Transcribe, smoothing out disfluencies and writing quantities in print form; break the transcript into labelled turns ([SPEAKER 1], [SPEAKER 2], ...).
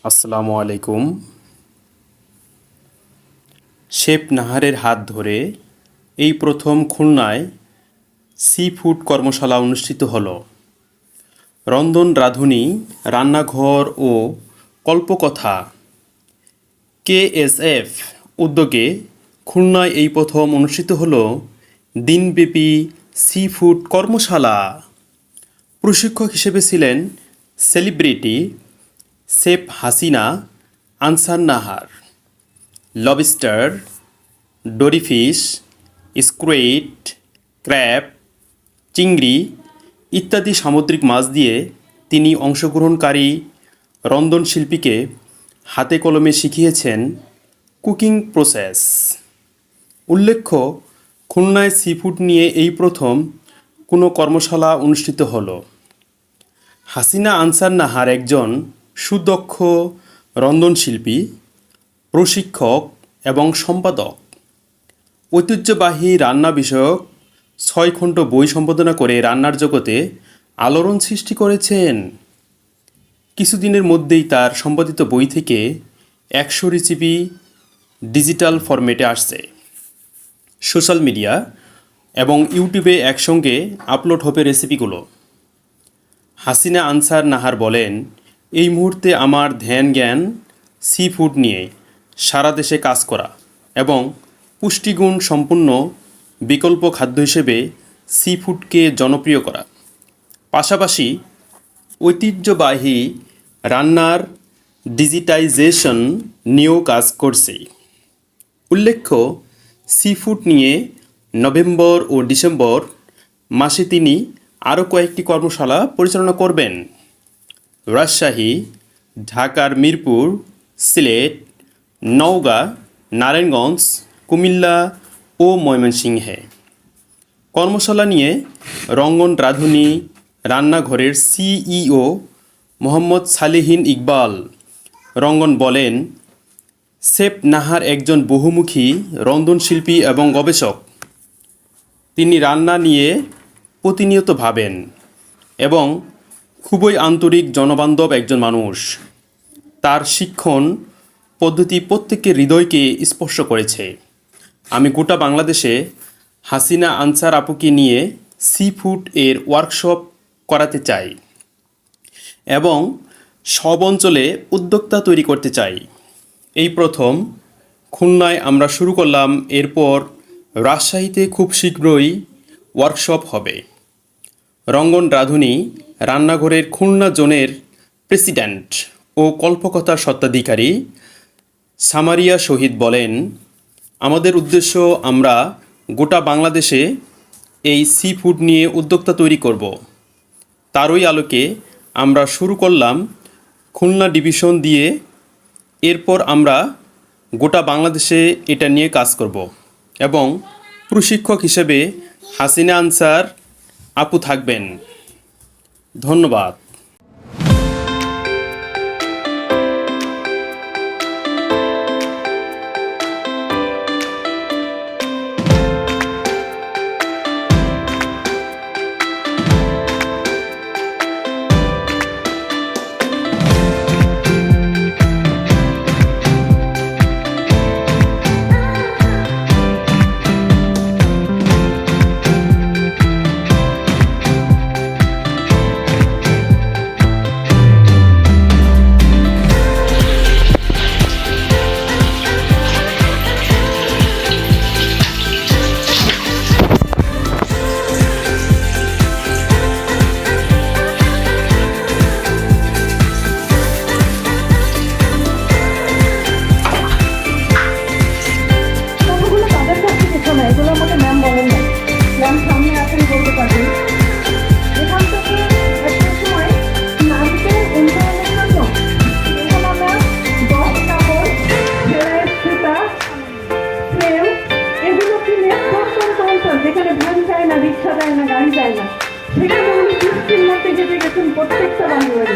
[SPEAKER 1] আসসালামু আলাইকুম। শেফ নাহারের হাত ধরে এই প্রথম খুলনায় সি ফুড কর্মশালা অনুষ্ঠিত হলো। রন্ধন রাঁধুনি, রান্নাঘর ও কল্পকথা কেএসএফ উদ্যোগে খুলনায় এই প্রথম অনুষ্ঠিত হলো দিনব্যাপী সি ফুড কর্মশালা। প্রশিক্ষক হিসেবে ছিলেন celebrity chef Hasina Ansar Nahar. Lobster, dory fish, squid, crab, চিংড়ি ইত্যাদি সামুদ্রিক মাছ দিয়ে তিনি অংশগ্রহণকারী রন্ধনশিল্পীকে হাতে কলমে শিখিয়েছেন কুকিং প্রসেস। উল্লেখ্য, খুলনায় সি ফুড নিয়ে এই প্রথম কোনো কর্মশালা অনুষ্ঠিত হলো। হাসিনা আনসার নাহার একজন সুদক্ষ রন্ধনশিল্পী, প্রশিক্ষক এবং সম্পাদক। ঐতিহ্যবাহী রান্না বিষয়ক 6 খণ্ড বই সম্পাদনা করে রান্নার জগতে আলোড়ন সৃষ্টি করেছেন। কিছুদিনের মধ্যেই তার সম্পাদিত বই থেকে 100 রেসিপি ডিজিটাল ফরম্যাটে আসছে। সোশ্যাল মিডিয়া এবং ইউটিউবে একসঙ্গে আপলোড হবে রেসিপিগুলো। হাসিনা আনসার নাহার বলেন, এই মুহূর্তে আমার ধ্যান জ্ঞান সি ফুড নিয়ে সারা দেশে কাজ করা এবং পুষ্টিগুণ সম্পন্ন বিকল্প খাদ্য হিসেবে সি ফুডকে জনপ্রিয় করা, পাশাপাশি ঐতিহ্যবাহী রান্নার ডিজিটাইজেশন নিয়েও কাজ করছে। উল্লেখ্য, সি ফুড নিয়ে নভেম্বর ও ডিসেম্বর মাসে তিনি আরও কয়েকটি কর্মশালা পরিচালনা করবেন। রাজশাহী, ঢাকার মিরপুর, সিলেট, নওগাঁ, নারায়ণগঞ্জ, কুমিল্লা ও ময়মনসিংহে। কর্মশালা নিয়ে রঙ্গন রাঁধুনি রান্নাঘরের সিইও মোহাম্মদ সালেহীন ইকবাল রঙ্গন বলেন, শেফ নাহার একজন বহুমুখী রন্ধনশিল্পী এবং গবেষক। তিনি রান্না নিয়ে প্রতিনিয়ত ভাবেন এবং খুবই আন্তরিক জনবান্ধব একজন মানুষ। তার শিক্ষণ পদ্ধতি প্রত্যেকের হৃদয়কে স্পর্শ করেছে। আমি গোটা বাংলাদেশে হাসিনা আনসার আপুকে নিয়ে সি ফুড এর ওয়ার্কশপ করাতে চাই এবং সব অঞ্চলে উদ্যোক্তা তৈরি করতে চাই। এই প্রথম খুলনায় আমরা শুরু করলাম, এরপর রাজশাহীতে খুব শীঘ্রই ওয়ার্কশপ হবে। রঙ্গন রাঁধুনি রান্নাঘরের খুলনা জোনের প্রেসিডেন্ট ও কল্পকথার স্বত্বাধিকারী সামারিয়া শহীদ বলেন, আমাদের উদ্দেশ্য, আমরা গোটা বাংলাদেশে এই সি ফুড নিয়ে উদ্যোক্তা তৈরি করব। তারই আলোকে আমরা শুরু করলাম খুলনা ডিভিশন দিয়ে। এরপর আমরা গোটা বাংলাদেশে এটা নিয়ে কাজ করব এবং প্রশিক্ষক হিসেবে হাসিনা আনসার আপু থাকবেন। ধন্যবাদ।
[SPEAKER 2] যেখানে ধান যায় না, রিক্সা যায় না, গাড়ি যায় না, সেখানে উনি কৃষ্টির মধ্যে যেতে গেছেন প্রত্যেকটা বাড়ি বাড়ি।